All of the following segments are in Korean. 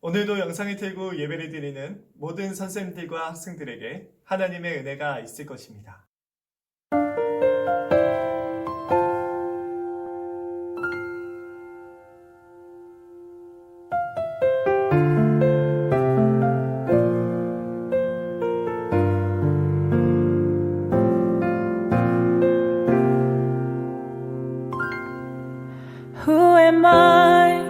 오늘도 영상을 틀고 예배를 드리는 모든 선생님들과 학생들에게 하나님의 은혜가 있을 것입니다. Who am I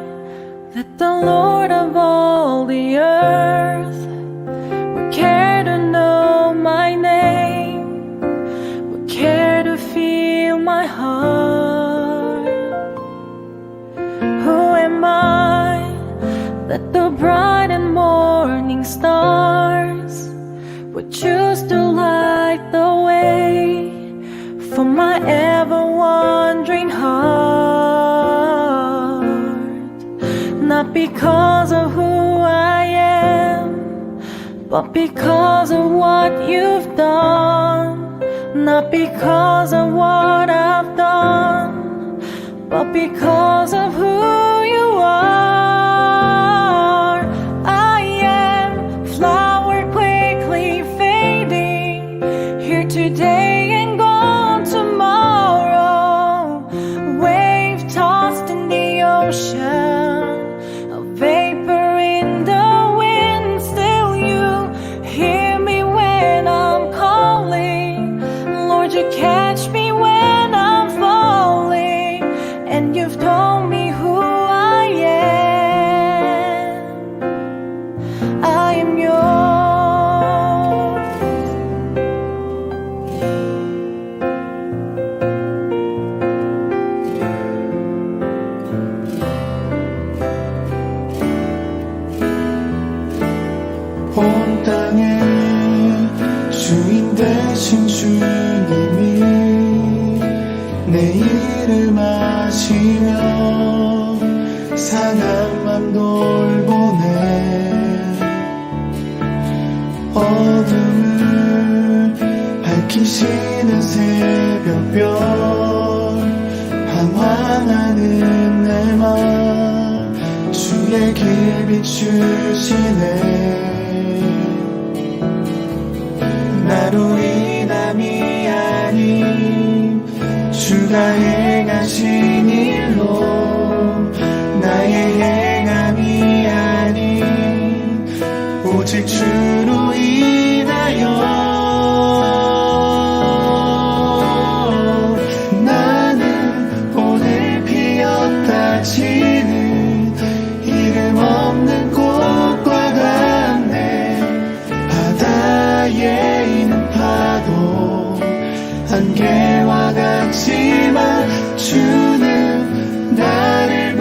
that the Lord of all the earth would care to know my name, would care to feel my heart? Who am I that the bright and morning stars would choose to light the way for my ever-wandering heart? Not because of who I am, but because of what you've done. Not because of what I've done, but because of who you are. I am flower quickly fading, here today and gone tomorrow. Wave tossed in the ocean, a vapor in the wind. Still you hear me when I'm calling. Lord, you catch me when I'm falling, and you've told me who I am. I am yours. 온 땅의 주인 되신 주님이 내 이름 아시며 상한 맘 돌보네. 어둠을 밝히시는 새벽별, 방황하는 내 맘 주의 길 비추시네. 나로 인함이 아닌 주가 행하신 일로, 나의 행함이 아닌 오직 주로 인하여 나는 오늘 피었다 지는 이름 없는 꽃과 같네. 바다에 있는 파도 안개와 같지만 주는 나를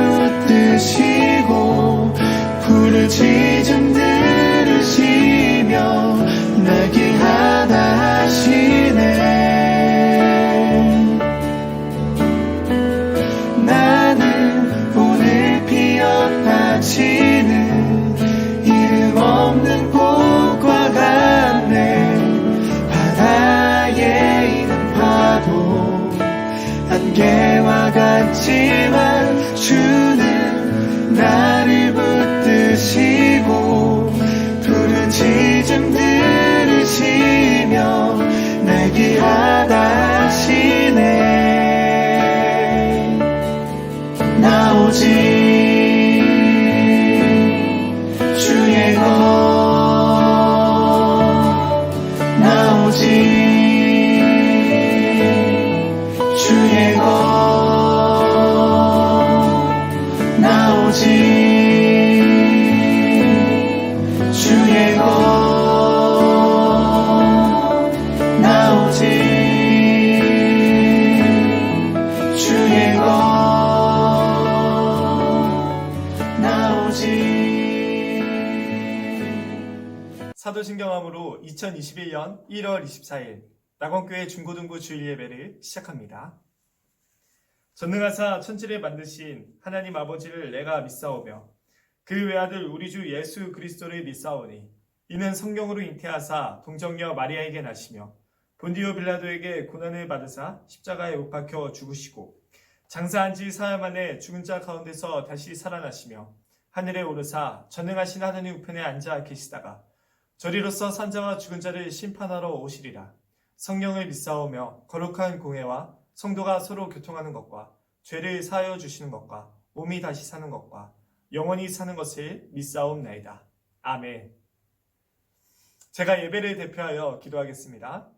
붙드시고 부르짖음 들으시며 날 귀하다 하시네. 나는 오늘 피었다 지는 이름 없는 꽃과 같네. 바다에 있는 파도 안개와 같지만 주는 나를 붙드시고 부르짖음 들으시며 날 귀하다 하시네. 나 오직 주의 것, 나 오직 주의 것, 나 오직 주의 것, 나 오직 주의 것, 나 오직. 사도신경함으로 2021년 1월 24일 낙원교회 중고등부 주일 예배를 시작합니다. 전능하사 천지를 만드신 하나님 아버지를 내가 믿사오며 그 외아들 우리 주 예수 그리스도를 믿사오니 이는 성령으로 잉태하사 동정녀 마리아에게 나시며 본디오 빌라도에게 고난을 받으사 십자가에 못 박혀 죽으시고 장사한 지 사흘 만에 죽은 자 가운데서 다시 살아나시며 하늘에 오르사 전능하신 하느님 우편에 앉아 계시다가 저리로서 산자와 죽은 자를 심판하러 오시리라. 성령을 믿사오며 거룩한 공회와 성도가 서로 교통하는 것과 죄를 사하여 주시는 것과 몸이 다시 사는 것과 영원히 사는 것을 믿사옵나이다. 아멘. 제가 예배를 대표하여 기도하겠습니다.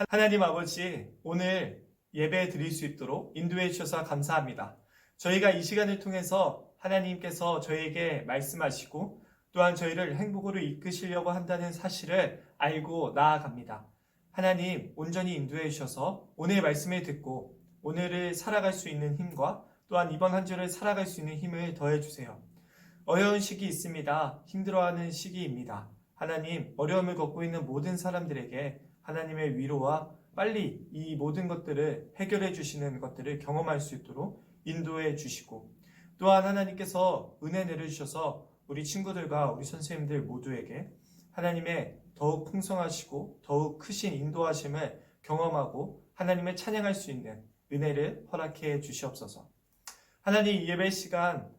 하나님 아버지, 오늘 예배 드릴 수 있도록 인도해 주셔서 감사합니다. 저희가 이 시간을 통해서 하나님께서 저희에게 말씀하시고 또한 저희를 행복으로 이끄시려고 한다는 사실을 알고 나아갑니다. 하나님, 온전히 인도해 주셔서 오늘 말씀을 듣고 오늘을 살아갈 수 있는 힘과 또한 이번 한 주를 살아갈 수 있는 힘을 더해 주세요. 어려운 시기 있습니다. 힘들어하는 시기입니다. 하나님, 어려움을 겪고 있는 모든 사람들에게 하나님의 위로와 빨리 이 모든 것들을 해결해 주시는 것들을 경험할 수 있도록 인도해 주시고 또한 하나님께서 은혜 내려주셔서 우리 친구들과 우리 선생님들 모두에게 하나님의 더욱 풍성하시고 더욱 크신 인도하심을 경험하고 하나님을 찬양할 수 있는 은혜를 허락해 주시옵소서. 하나님, 이 예배 시간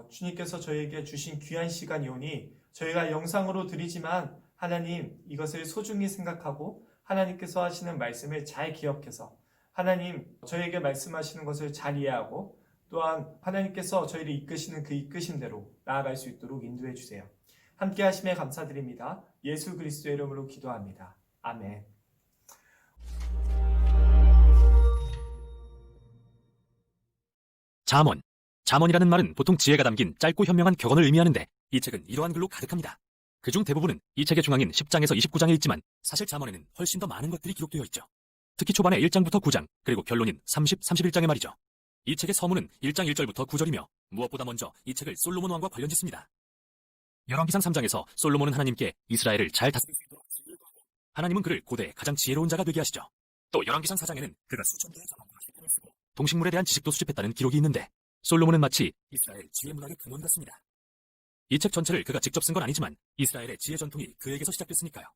주님께서 저희에게 주신 귀한 시간이오니 저희가 영상으로 드리지만 하나님, 이것을 소중히 생각하고 하나님께서 하시는 말씀을 잘 기억해서 하나님, 저희에게 말씀하시는 것을 잘 이해하고 또한 하나님께서 저희를 이끄시는 그 이끄심대로 나아갈 수 있도록 인도해 주세요. 함께 하심에 감사드립니다. 예수 그리스도의 이름으로 기도합니다. 아멘. 잠언. 잠언이라는 말은 보통 지혜가 담긴 짧고 현명한 격언을 의미하는데 이 책은 이러한 글로 가득합니다. 그중 대부분은 이 책의 중앙인 10장에서 29장에 있지만 사실 잠언에는 훨씬 더 많은 것들이 기록되어 있죠. 특히 초반에 1장부터 9장, 그리고 결론인 30, 31장의 말이죠. 이 책의 서문은 1장 1절부터 9절이며 무엇보다 먼저 이 책을 솔로몬 왕과 관련짓습니다. 열왕기상 3장에서 솔로몬은 하나님께 이스라엘을 잘 다스릴 수 있도록 지혜를 구하고 하나님은 그를 고대의 가장 지혜로운 자가 되게 하시죠. 또 열왕기상 4장에는 그가 수천 개의 자문과 시편을 쓰고 동식물에 대한 지식도 수집했다는 기록이 있는데 솔로몬은 마치 이스라엘 지혜 문학의 근원 같습니다. 이 책 전체를 그가 직접 쓴 건 아니지만 이스라엘의 지혜 전통이 그에게서 시작됐으니까요.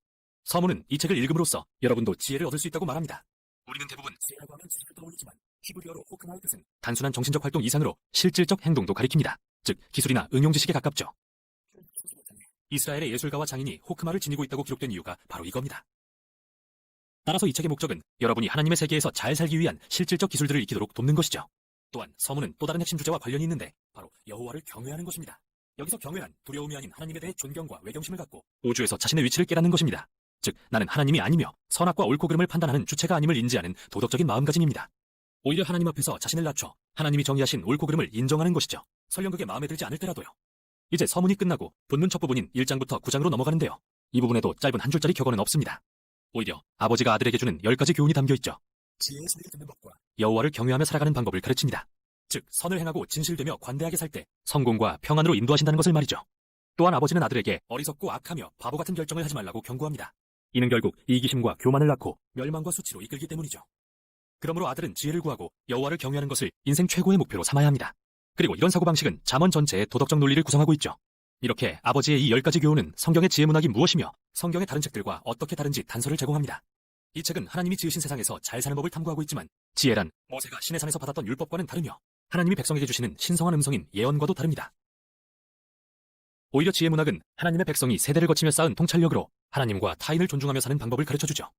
서문은 이 책을 읽음으로써 여러분도 지혜를 얻을 수 있다고 말합니다. 우리는 대부분 지혜라고 하면 지식을 떠올리지만 히브리어로 호크마의 뜻은 단순한 정신적 활동 이상으로 실질적 행동도 가리킵니다. 즉 기술이나 응용 지식에 가깝죠. 이스라엘의 예술가와 장인이 호크마를 지니고 있다고 기록된 이유가 바로 이겁니다. 따라서 이 책의 목적은 여러분이 하나님의 세계에서 잘 살기 위한 실질적 기술들을 익히도록 돕는 것이죠. 또한 서문은 또 다른 핵심 주제와 관련이 있는데 바로 여호와를 경외하는 것입니다. 여기서 경외란 두려움이 아닌 하나님에 대해 존경과 외경심을 갖고 우주에서 자신의 위치를 깨닫는 것입니다. 즉 나는 하나님이 아니며 선악과 옳고 그름을 판단하는 주체가 아님을 인지하는 도덕적인 마음가짐입니다. 오히려 하나님 앞에서 자신을 낮춰 하나님이 정의하신 옳고 그름을 인정하는 것이죠. 설령 그게 마음에 들지 않을 때라도요. 이제 서문이 끝나고 본문 첫 부분인 1장부터 9장으로 넘어가는데요. 이 부분에도 짧은 한 줄짜리 격언은 없습니다. 오히려 아버지가 아들에게 주는 10가지 교훈이 담겨있죠. 지혜의 소리를 듣는 법과 여호와를 경외하며 살아가는 방법을 가르칩니다. 즉 선을 행하고 진실되며 관대하게 살 때 성공과 평안으로 인도하신다는 것을 말이죠. 또한 아버지는 아들에게 어리석고 악하며 바보 같은 결정을 하지 말라고 경고합니다. 이는 결국 이기심과 교만을 낳고 멸망과 수치로 이끌기 때문이죠. 그러므로 아들은 지혜를 구하고 여호와를 경외하는 것을 인생 최고의 목표로 삼아야 합니다. 그리고 이런 사고방식은 잠언 전체의 도덕적 논리를 구성하고 있죠. 이렇게 아버지의 이 10가지 교훈은 성경의 지혜 문학이 무엇이며 성경의 다른 책들과 어떻게 다른지 단서를 제공합니다. 이 책은 하나님이 지으신 세상에서 잘 사는 법을 탐구하고 있지만 지혜란 모세가 신의 산에서 받았던 율법과는 다르며 하나님이 백성에게 주시는 신성한 음성인 예언과도 다릅니다. 오히려 지혜 문학은 하나님의 백성이 세대를 거치며 쌓은 통찰력으로 하나님과 타인을 존중하며 사는 방법을 가르쳐주죠.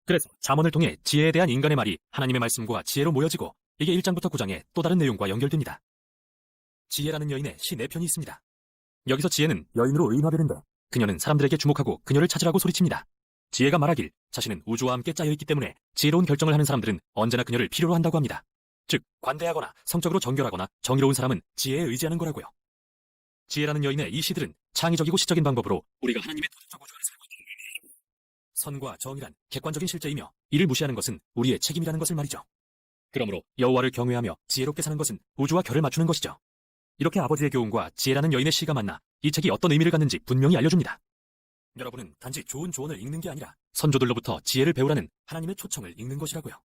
그래서 잠언을 통해 지혜에 대한 인간의 말이 하나님의 말씀과 지혜로 모여지고 이게 1장부터 9장의 또 다른 내용과 연결됩니다. 지혜라는 여인의 시 4편이 있습니다. 여기서 지혜는 여인으로 의인화되는데 그녀는 사람들에게 주목하고 그녀를 찾으라고 소리칩니다. 지혜가 말하길 자신은 우주와 함께 짜여있기 때문에 지혜로운 결정을 하는 사람들은 언제나 그녀를 필요로 한다고 합니다. 즉 관대하거나 성적으로 정결하거나 정의로운 사람은 지혜에 의지하는 거라고요. 지혜라는 여인의 이 시들은 창의적이고 시적인 방법으로 우리가 하나님의 도덕적 우주 안에 살고 있다는 의미예요. 선과 정의란 객관적인 실제이며 이를 무시하는 것은 우리의 책임이라는 것을 말이죠. 그러므로 여호와를 경외하며 지혜롭게 사는 것은 우주와 결을 맞추는 것이죠. 이렇게 아버지의 교훈과 지혜라는 여인의 시가 만나 이 책이 어떤 의미를 갖는지 분명히 알려줍니다. 여러분은 단지 좋은 조언을 읽는 게 아니라 선조들로부터 지혜를 배우라는 하나님의 초청을 읽는 것이라고요.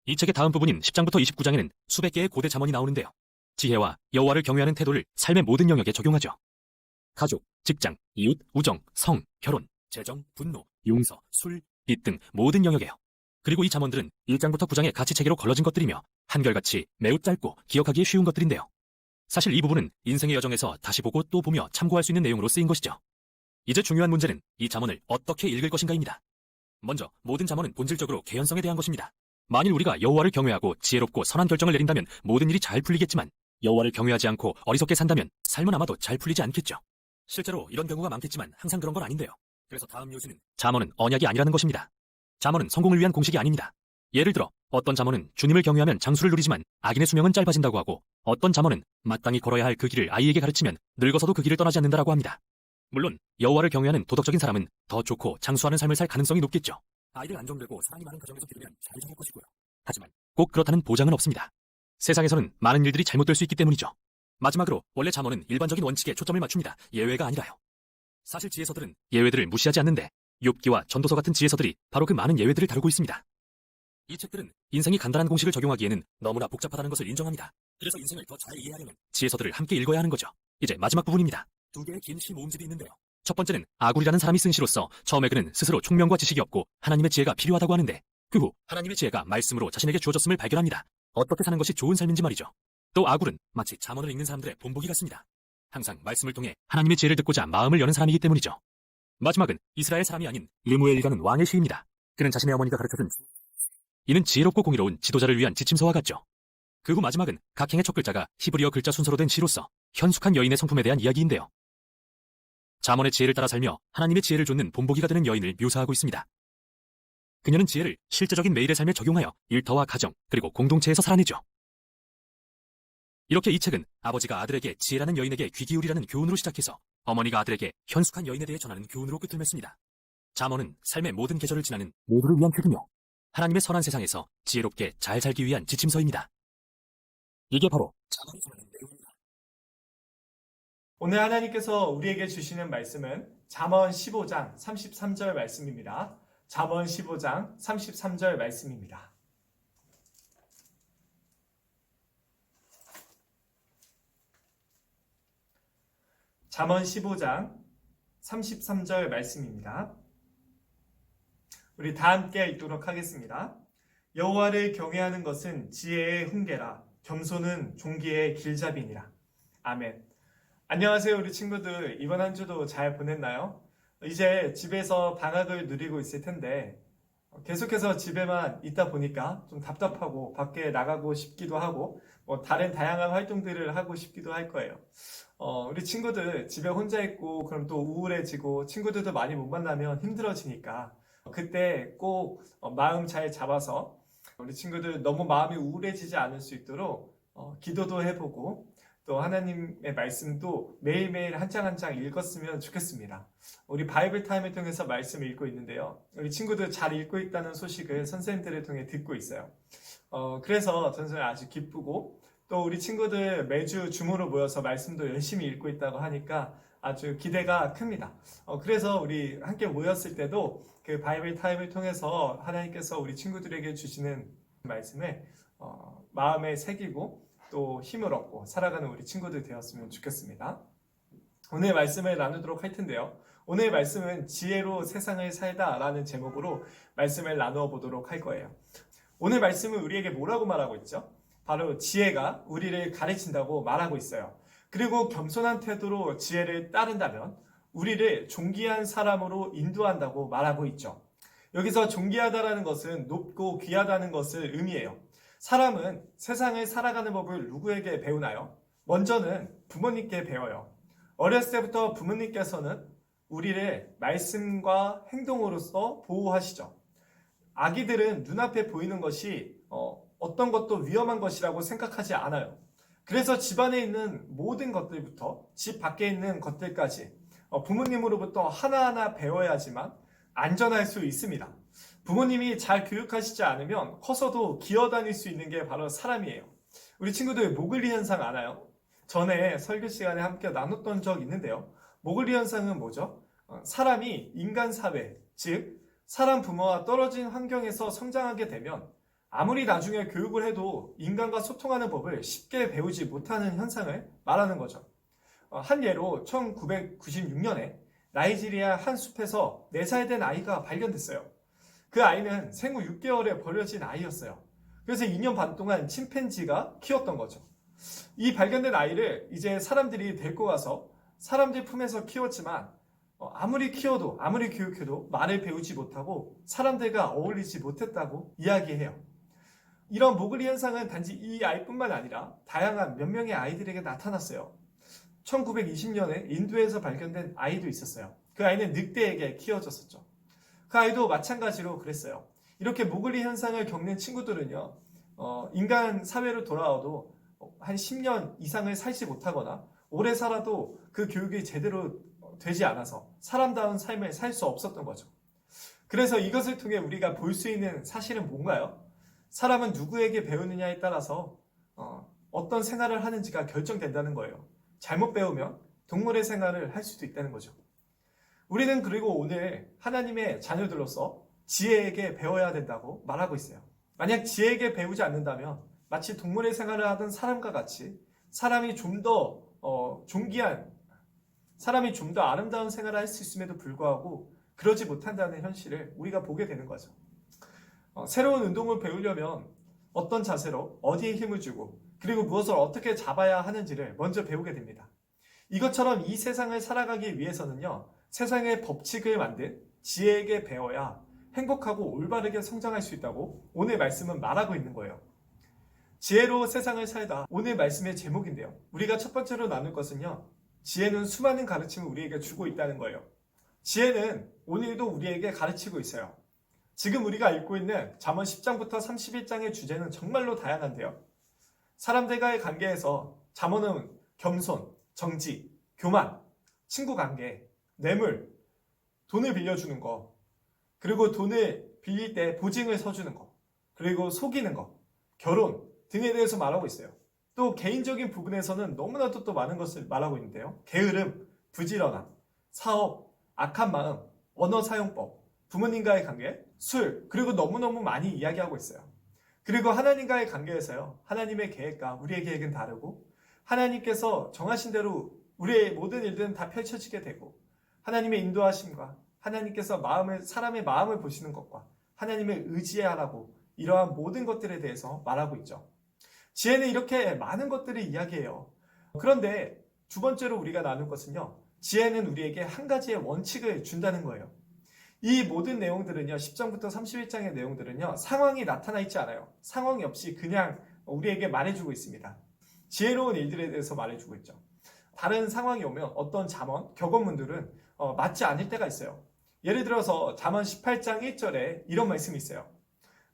이 책의 다음 부분인 10장부터 29장에는 수백 개의 고대 잠언이 나오는데요. 지혜와 여호와를 경외하는 태도를 삶의 모든 영역에 적용하죠. 가족, 직장, 이웃, 우정, 성, 결혼, 재정, 분노, 용서, 술, 빚 등 모든 영역에요. 그리고 이 잠언들은 1장부터 9장의 가치체계로 걸러진 것들이며 한결같이 매우 짧고 기억하기에 쉬운 것들인데요. 사실 이 부분은 인생의 여정에서 다시 보고 또 보며 참고할 수 있는 내용으로 쓰인 것이죠. 이제 중요한 문제는 이 잠언을 어떻게 읽을 것인가입니다. 먼저 모든 잠언은 본질적으로 개연성에 대한 것입니다. 만일 우리가 여호와를 경외하고 지혜롭고 선한 결정을 내린다면 모든 일이 잘 풀리겠지만 여호와를 경외하지 않고 어리석게 산다면 삶은 아마도 잘 풀리지 않겠죠. 실제로 이런 경우가 많겠지만 항상 그런 건 아닌데요. 그래서 다음 요지는 잠언은 언약이 아니라는 것입니다. 잠언은 성공을 위한 공식이 아닙니다. 예를 들어 어떤 잠언은 주님을 경외하면 장수를 누리지만 악인의 수명은 짧아진다고 하고 어떤 잠언은 마땅히 걸어야 할 그 길을 아이에게 가르치면 늙어서도 그 길을 떠나지 않는다라고 합니다. 물론 여호와를 경외하는 도덕적인 사람은 더 좋고 장수하는 삶을 살 가능성이 높겠죠. 아이들 안정되고 사랑이 많은 가정에서 기르면 잘 자랄 것이고요. 하지만 꼭 그렇다는 보장은 없습니다. 세상에서는 많은 일들이 잘못될 수 있기 때문이죠. 마지막으로 원래 잠언은 일반적인 원칙에 초점을 맞춥니다. 예외가 아니라요. 사실 지혜서들은 예외들을 무시하지 않는데 욥기와 전도서 같은 지혜서들이 바로 그 많은 예외들을 다루고 있습니다. 이 책들은 인생이 간단한 공식을 적용하기에는 너무나 복잡하다는 것을 인정합니다. 그래서 인생을 더 잘 이해하려면 지혜서들을 함께 읽어야 하는 거죠. 이제 마지막 부분입니다. 두 개의 긴 시 모음집이 있는데요. 첫 번째는 아굴이라는 사람이 쓴 시로서 처음에 그는 스스로 총명과 지식이 없고 하나님의 지혜가 필요하다고 하는데 그 후 하나님의 지혜가 말씀으로 자신에게 주어졌음을 발견합니다. 어떻게 사는 것이 좋은 삶인지 말이죠. 또 아굴은 마치 잠언을 읽는 사람들의 본보기 같습니다. 항상 말씀을 통해 하나님의 지혜를 듣고자 마음을 여는 사람이기 때문이죠. 마지막은 이스라엘 사람이 아닌 르무엘이라는 왕의 시입니다. 그는 자신의 어머니가 가르쳐준 이는 지혜롭고 공의로운 지도자를 위한 지침서와 같죠. 그 후 마지막은 각 행의 첫 글자가 히브리어 글자 순서로 된 시로서 현숙한 여인의 성품에 대한 이야기인데요. 잠언의 지혜를 따라 살며 하나님의 지혜를 좇는 본보기가 되는 여인을 묘사하고 있습니다. 그녀는 지혜를 실제적인 매일의 삶에 적용하여 일터와 가정 그리고 공동체에서 살아내죠. 이렇게 이 책은 아버지가 아들에게 지혜라는 여인에게 귀 기울이라는 교훈으로 시작해서 어머니가 아들에게 현숙한 여인에 대해 전하는 교훈으로 끝을 맺습니다. 잠언은 삶의 모든 계절을 지나는 모두를 위한 책이며 하나님의 선한 세상에서 지혜롭게 잘 살기 위한 지침서입니다. 이게 바로 잠언이 전하는 내용입니다. 오늘 하나님께서 우리에게 주시는 말씀은 잠언 15장 33절 말씀입니다. 잠언 15장 33절 말씀입니다. 잠언 15장 33절 말씀입니다. 우리 다 함께 읽도록 하겠습니다. 여호와를 경외하는 것은 지혜의 훈계라 겸손은 종기의 길잡이니라. 아멘. 안녕하세요 우리 친구들. 이번 한 주도 잘 보냈나요? 이제 집에서 방학을 누리고 있을 텐데 계속해서 집에만 있다 보니까 좀 답답하고 밖에 나가고 싶기도 하고 다른 다양한 활동들을 하고 싶기도 할 거예요. 우리 친구들 집에 혼자 있고 그럼 또 우울해지고 친구들도 많이 못 만나면 힘들어지니까 그때 꼭 마음 잘 잡아서 우리 친구들 너무 마음이 우울해지지 않을 수 있도록 기도도 해보고 또 하나님의 말씀도 매일매일 한 장 한 장 읽었으면 좋겠습니다. 우리 바이블 타임을 통해서 말씀을 읽고 있는데요. 우리 친구들 잘 읽고 있다는 소식을 선생님들을 통해 듣고 있어요. 그래서 저는 아주 기쁘고 또 우리 친구들 매주 줌으로 모여서 말씀도 열심히 읽고 있다고 하니까 아주 기대가 큽니다. 그래서 우리 함께 모였을 때도 그 바이블 타임을 통해서 하나님께서 우리 친구들에게 주시는 말씀을 마음에 새기고 또 힘을 얻고 살아가는 우리 친구들 되었으면 좋겠습니다. 오늘 말씀을 나누도록 할 텐데요. 오늘 말씀은 지혜로 세상을 살다 라는 제목으로 말씀을 나누어 보도록 할 거예요. 오늘 말씀은 우리에게 뭐라고 말하고 있죠? 바로 지혜가 우리를 가르친다고 말하고 있어요. 그리고 겸손한 태도로 지혜를 따른다면 우리를 존귀한 사람으로 인도한다고 말하고 있죠. 여기서 존귀하다라는 것은 높고 귀하다는 것을 의미해요. 사람은 세상을 살아가는 법을 누구에게 배우나요? 먼저는 부모님께 배워요. 어렸을 때부터 부모님께서는 우리를 말씀과 행동으로서 보호하시죠. 아기들은 눈앞에 보이는 것이 어떤 것도 위험한 것이라고 생각하지 않아요. 그래서 집안에 있는 모든 것들부터 집 밖에 있는 것들까지 부모님으로부터 하나하나 배워야지만 안전할 수 있습니다. 부모님이 잘 교육하시지 않으면 커서도 기어다닐 수 있는 게 바로 사람이에요. 우리 친구들 모글리 현상 아나요? 전에 설교 시간에 함께 나눴던 적 있는데요. 모글리 현상은 뭐죠? 사람이 인간 사회, 즉 사람 부모와 떨어진 환경에서 성장하게 되면 아무리 나중에 교육을 해도 인간과 소통하는 법을 쉽게 배우지 못하는 현상을 말하는 거죠. 한 예로 1996년에 나이지리아 한 숲에서 4살 된 아이가 발견됐어요. 그 아이는 생후 6개월에 버려진 아이였어요. 그래서 2년 반 동안 침팬지가 키웠던 거죠. 이 발견된 아이를 이제 사람들이 데리고 가서 사람들 품에서 키웠지만 아무리 키워도 아무리 교육해도 말을 배우지 못하고 사람들과 어울리지 못했다고 이야기해요. 이런 모글리 현상은 단지 이 아이뿐만 아니라 다양한 몇 명의 아이들에게 나타났어요. 1920년에 인도에서 발견된 아이도 있었어요. 그 아이는 늑대에게 키워졌었죠. 그 아이도 마찬가지로 그랬어요. 이렇게 모글리 현상을 겪는 친구들은요, 인간 사회로 돌아와도 한 10년 이상을 살지 못하거나 오래 살아도 그 교육이 제대로 되지 않아서 사람다운 삶을 살 수 없었던 거죠. 그래서 이것을 통해 우리가 볼 수 있는 사실은 뭔가요? 사람은 누구에게 배우느냐에 따라서 어떤 생활을 하는지가 결정된다는 거예요. 잘못 배우면 동물의 생활을 할 수도 있다는 거죠. 우리는 그리고 오늘 하나님의 자녀들로서 지혜에게 배워야 된다고 말하고 있어요. 만약 지혜에게 배우지 않는다면 마치 동물의 생활을 하던 사람과 같이 사람이 좀 더 존귀한, 사람이 좀 더 아름다운 생활을 할 수 있음에도 불구하고 그러지 못한다는 현실을 우리가 보게 되는 거죠. 새로운 운동을 배우려면 어떤 자세로 어디에 힘을 주고 그리고 무엇을 어떻게 잡아야 하는지를 먼저 배우게 됩니다. 이것처럼 이 세상을 살아가기 위해서는요, 세상의 법칙을 만든 지혜에게 배워야 행복하고 올바르게 성장할 수 있다고 오늘 말씀은 말하고 있는 거예요. 지혜로 세상을 살다, 오늘 말씀의 제목인데요. 우리가 첫 번째로 나눌 것은요, 지혜는 수많은 가르침을 우리에게 주고 있다는 거예요. 지혜는 오늘도 우리에게 가르치고 있어요. 지금 우리가 읽고 있는 잠언 10장부터 31장의 주제는 정말로 다양한데요. 사람들과의 관계에서 잠언은 겸손, 정직, 교만, 친구 관계, 뇌물, 돈을 빌려주는 거, 그리고 돈을 빌릴 때 보증을 서주는 거, 그리고 속이는 거, 결혼 등에 대해서 말하고 있어요. 또 개인적인 부분에서는 너무나도 또 많은 것을 말하고 있는데요. 게으름, 부지런함, 사업, 악한 마음, 언어 사용법, 부모님과의 관계, 술, 그리고 너무너무 많이 이야기하고 있어요. 그리고 하나님과의 관계에서요, 하나님의 계획과 우리의 계획은 다르고 하나님께서 정하신 대로 우리의 모든 일들은 다 펼쳐지게 되고 하나님의 인도하심과 하나님께서 사람의 마음을 보시는 것과 하나님을 의지하라고 이러한 모든 것들에 대해서 말하고 있죠. 지혜는 이렇게 많은 것들을 이야기해요. 그런데 두 번째로 우리가 나눌 것은요, 지혜는 우리에게 한 가지의 원칙을 준다는 거예요. 이 모든 내용들은요, 10장부터 31장의 내용들은요, 상황이 나타나 있지 않아요. 상황이 없이 그냥 우리에게 말해주고 있습니다. 지혜로운 일들에 대해서 말해주고 있죠. 다른 상황이 오면 어떤 잠언, 격언문들은 맞지 않을 때가 있어요. 예를 들어서 잠언 18장 1절에 이런 말씀이 있어요.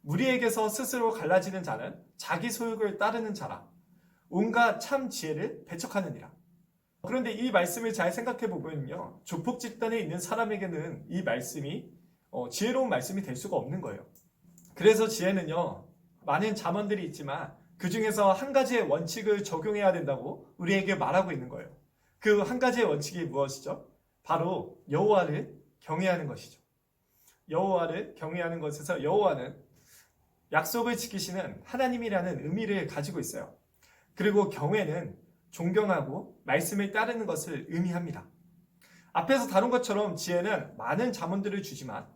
무리에게서 스스로 갈라지는 자는 자기 소욕을 따르는 자라. 온갖 참 지혜를 배척하느니라. 그런데 이 말씀을 잘 생각해 보면요, 조폭 집단에 있는 사람에게는 이 말씀이 지혜로운 말씀이 될 수가 없는 거예요. 그래서 지혜는요, 많은 잠언들이 있지만 그 중에서 한 가지의 원칙을 적용해야 된다고 우리에게 말하고 있는 거예요. 그 한 가지의 원칙이 무엇이죠? 바로 여호와를 경외하는 것이죠. 여호와를 경외하는 것에서 여호와는 약속을 지키시는 하나님이라는 의미를 가지고 있어요. 그리고 경외는 존경하고 말씀을 따르는 것을 의미합니다. 앞에서 다룬 것처럼 지혜는 많은 잠언들을 주지만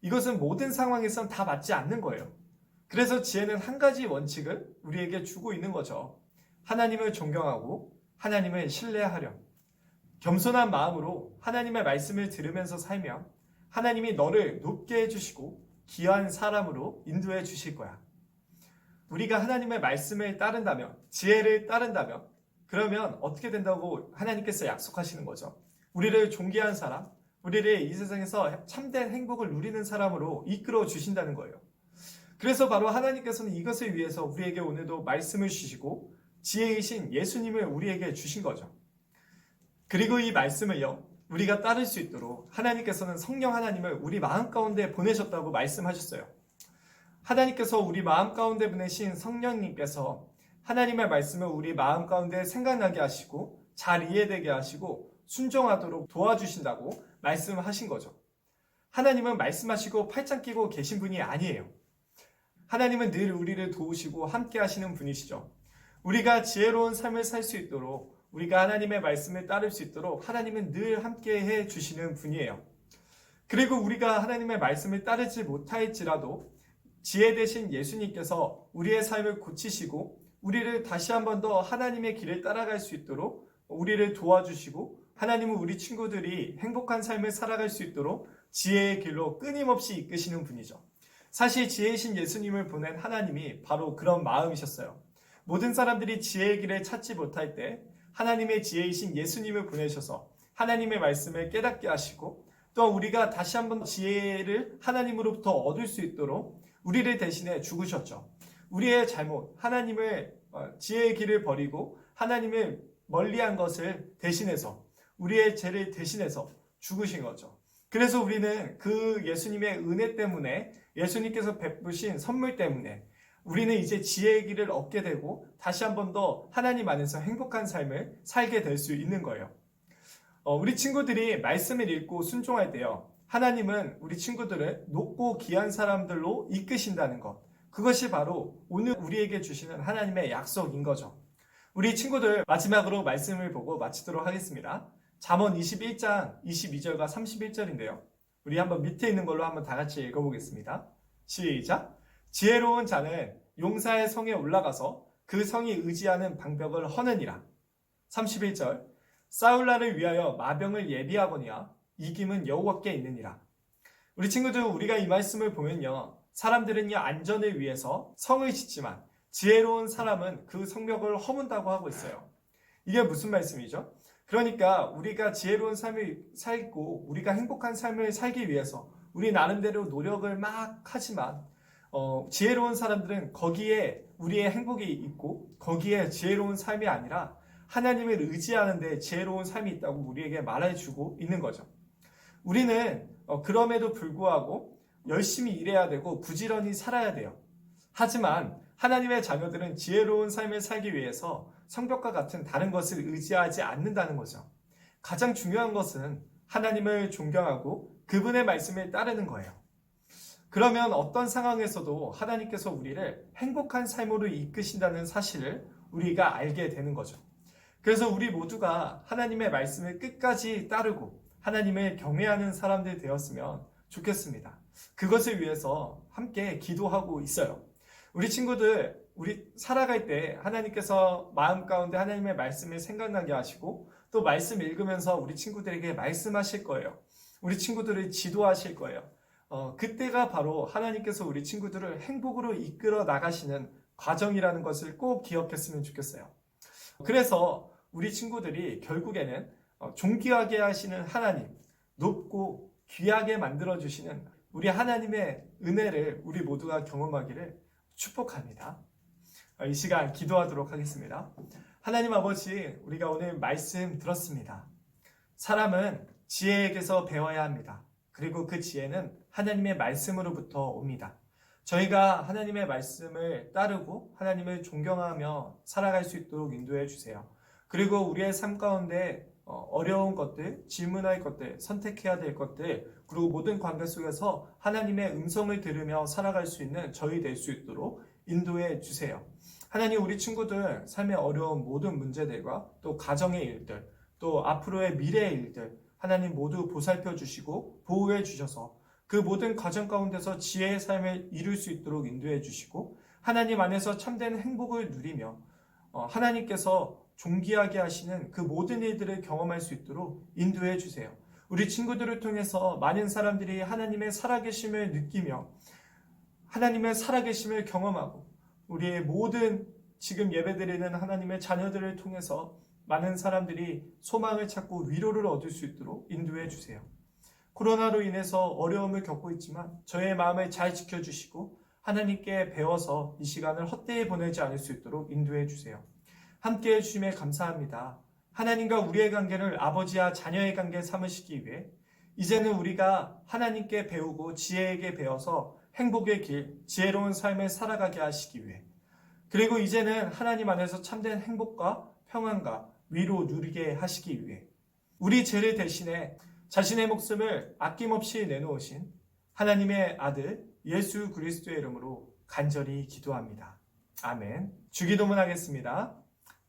이것은 모든 상황에선 다 맞지 않는 거예요. 그래서 지혜는 한 가지 원칙을 우리에게 주고 있는 거죠. 하나님을 존경하고 하나님을 신뢰하렴. 겸손한 마음으로 하나님의 말씀을 들으면서 살면 하나님이 너를 높게 해주시고 귀한 사람으로 인도해 주실 거야. 우리가 하나님의 말씀을 따른다면, 지혜를 따른다면 그러면 어떻게 된다고 하나님께서 약속하시는 거죠? 우리를 존귀한 사람, 우리를 이 세상에서 참된 행복을 누리는 사람으로 이끌어 주신다는 거예요. 그래서 바로 하나님께서는 이것을 위해서 우리에게 오늘도 말씀을 주시고 지혜이신 예수님을 우리에게 주신 거죠. 그리고 이 말씀을요, 우리가 따를 수 있도록 하나님께서는 성령 하나님을 우리 마음 가운데 보내셨다고 말씀하셨어요. 하나님께서 우리 마음 가운데 보내신 성령님께서 하나님의 말씀을 우리 마음 가운데 생각나게 하시고 잘 이해되게 하시고 순종하도록 도와주신다고 말씀하신 거죠. 하나님은 말씀하시고 팔짱 끼고 계신 분이 아니에요. 하나님은 늘 우리를 도우시고 함께 하시는 분이시죠. 우리가 지혜로운 삶을 살 수 있도록, 우리가 하나님의 말씀을 따를 수 있도록 하나님은 늘 함께 해 주시는 분이에요. 그리고 우리가 하나님의 말씀을 따르지 못할지라도 지혜 되신 예수님께서 우리의 삶을 고치시고 우리를 다시 한 번 더 하나님의 길을 따라갈 수 있도록 우리를 도와주시고 하나님은 우리 친구들이 행복한 삶을 살아갈 수 있도록 지혜의 길로 끊임없이 이끄시는 분이죠. 사실 지혜이신 예수님을 보낸 하나님이 바로 그런 마음이셨어요. 모든 사람들이 지혜의 길을 찾지 못할 때 하나님의 지혜이신 예수님을 보내셔서 하나님의 말씀을 깨닫게 하시고 또 우리가 다시 한번 지혜를 하나님으로부터 얻을 수 있도록 우리를 대신해 죽으셨죠. 우리의 잘못, 하나님을 지혜의 길을 버리고 하나님을 멀리한 것을 대신해서 우리의 죄를 대신해서 죽으신 거죠. 그래서 우리는 그 예수님의 은혜 때문에 예수님께서 베푸신 선물 때문에 우리는 이제 지혜의 길을 얻게 되고 다시 한 번 더 하나님 안에서 행복한 삶을 살게 될 수 있는 거예요. 우리 친구들이 말씀을 읽고 순종할 때요. 하나님은 우리 친구들을 높고 귀한 사람들로 이끄신다는 것. 그것이 바로 오늘 우리에게 주시는 하나님의 약속인 거죠. 우리 친구들 마지막으로 말씀을 보고 마치도록 하겠습니다. 잠언 21장 22절과 31절인데요. 우리 한번 밑에 있는 걸로 한번 다 같이 읽어보겠습니다. 시작! 지혜로운 자는 용사의 성에 올라가서 그 성이 의지하는 방벽을 허느니라. 31절 싸울 날을 위하여 마병을 예비하거니와 이김은 여호와께 있느니라. 우리 친구들 우리가 이 말씀을 보면요. 사람들은요 안전을 위해서 성을 짓지만 지혜로운 사람은 그 성벽을 허문다고 하고 있어요. 이게 무슨 말씀이죠? 그러니까 우리가 지혜로운 삶을 살고 우리가 행복한 삶을 살기 위해서 우리 나름대로 노력을 막 하지만 지혜로운 사람들은 거기에 우리의 행복이 있고 거기에 지혜로운 삶이 아니라 하나님을 의지하는 데 지혜로운 삶이 있다고 우리에게 말해주고 있는 거죠. 우리는 그럼에도 불구하고 열심히 일해야 되고 부지런히 살아야 돼요. 하지만 하나님의 자녀들은 지혜로운 삶을 살기 위해서 성벽과 같은 다른 것을 의지하지 않는다는 거죠. 가장 중요한 것은 하나님을 존경하고 그분의 말씀을 따르는 거예요. 그러면 어떤 상황에서도 하나님께서 우리를 행복한 삶으로 이끄신다는 사실을 우리가 알게 되는 거죠. 그래서 우리 모두가 하나님의 말씀을 끝까지 따르고 하나님을 경외하는 사람들 되었으면 좋겠습니다. 그것을 위해서 함께 기도하고 있어요. 우리 친구들, 우리 살아갈 때 하나님께서 마음 가운데 하나님의 말씀을 생각나게 하시고 또 말씀 읽으면서 우리 친구들에게 말씀하실 거예요. 우리 친구들을 지도하실 거예요. 그때가 바로 하나님께서 우리 친구들을 행복으로 이끌어 나가시는 과정이라는 것을 꼭 기억했으면 좋겠어요. 그래서 우리 친구들이 결국에는 존귀하게 하시는 하나님, 높고 귀하게 만들어주시는 우리 하나님의 은혜를 우리 모두가 경험하기를 축복합니다. 이 시간 기도하도록 하겠습니다. 하나님 아버지, 우리가 오늘 말씀 들었습니다. 사람은 지혜에게서 배워야 합니다. 그리고 그 지혜는 하나님의 말씀으로부터 옵니다. 저희가 하나님의 말씀을 따르고 하나님을 존경하며 살아갈 수 있도록 인도해 주세요. 그리고 우리의 삶 가운데 어려운 것들, 질문할 것들, 선택해야 될 것들, 그리고 모든 관계 속에서 하나님의 음성을 들으며 살아갈 수 있는 저희 될 수 있도록 인도해 주세요. 하나님, 우리 친구들 삶의 어려운 모든 문제들과 또 가정의 일들, 또 앞으로의 미래의 일들 하나님 모두 보살펴 주시고 보호해 주셔서 그 모든 과정 가운데서 지혜의 삶을 이룰 수 있도록 인도해 주시고 하나님 안에서 참된 행복을 누리며 하나님께서 존귀하게 하시는 그 모든 일들을 경험할 수 있도록 인도해 주세요. 우리 친구들을 통해서 많은 사람들이 하나님의 살아계심을 느끼며 하나님의 살아계심을 경험하고 우리의 모든 지금 예배드리는 하나님의 자녀들을 통해서 많은 사람들이 소망을 찾고 위로를 얻을 수 있도록 인도해 주세요. 코로나로 인해서 어려움을 겪고 있지만 저의 마음을 잘 지켜주시고 하나님께 배워서 이 시간을 헛되이 보내지 않을 수 있도록 인도해 주세요. 함께 해주심에 감사합니다. 하나님과 우리의 관계를 아버지와 자녀의 관계 삼으시기 위해 이제는 우리가 하나님께 배우고 지혜에게 배워서 행복의 길, 지혜로운 삶을 살아가게 하시기 위해 그리고 이제는 하나님 안에서 참된 행복과 평안과 위로 누리게 하시기 위해 우리 죄를 대신해 자신의 목숨을 아낌없이 내놓으신 하나님의 아들 예수 그리스도의 이름으로 간절히 기도합니다. 아멘. 주기도문 하겠습니다.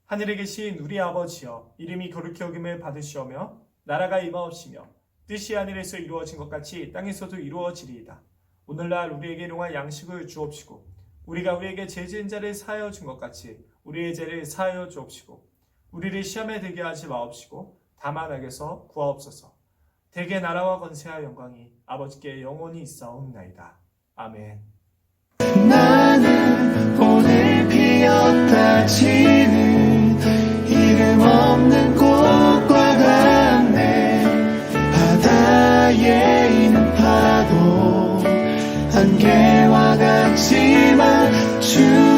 하늘에 계신 우리 아버지여, 이름이 거룩히 여김을 받으시오며 나라가 임하옵시며 뜻이 하늘에서 이루어진 것 같이 땅에서도 이루어지리이다. 오늘날 우리에게 일용할 양식을 주옵시고 우리가 우리에게 죄 지은 자를 사하여 준 것 같이 우리의 죄를 사하여 주옵시고 우리를 시험에 들게 하지 마옵시고 다만 악에서 구하옵소서. 대개 나라와 권세와 영광이 아버지께 영원히 있사옵나이다. 아멘. 나는 오늘 피었다 지는 이름 없는 꽃과 같네. 바다에 있는 파도 안개와 같지만 주